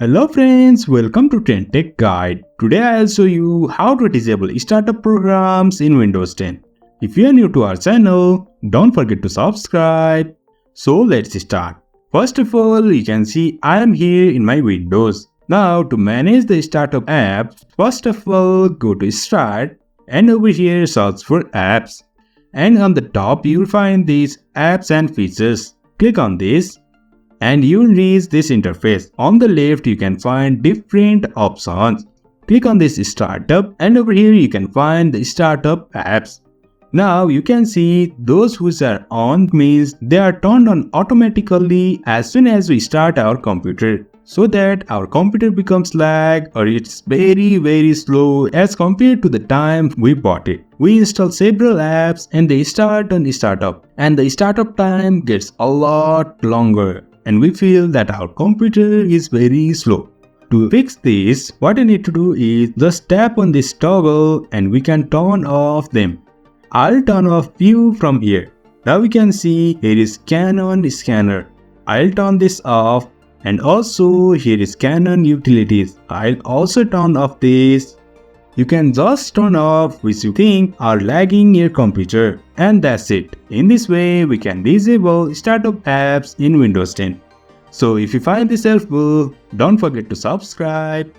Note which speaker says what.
Speaker 1: Hello friends, welcome to TrendTech Guide. Today I'll show you how to disable startup programs in Windows 10. If you are new to our channel, don't forget to subscribe. So let's start. First of all, you can see I am here in my Windows. Now to manage the startup apps, first of all go to Start and over here search for Apps. And on the top you will find these Apps and Features. Click on this and you will reach this interface. On the left you can find different options. Click on this startup and over here you can find the startup apps. Now you can see those which are on means they are turned on automatically as soon as we start our computer, so that our computer becomes lag or it's very slow as compared to the time we bought it. We install several apps and they start on startup and the startup time gets a lot longer and we feel that our computer is very slow. To fix this, what you need to do is just tap on this toggle and we can turn off them. I'll turn off few from here. Now we can see here is Canon scanner. I'll turn this off, and also here is Canon utilities. I'll also turn off this. You can just turn off which you think are lagging your computer, and that's it. In this way we can disable startup apps in Windows 10. So if you find this helpful, don't forget to subscribe.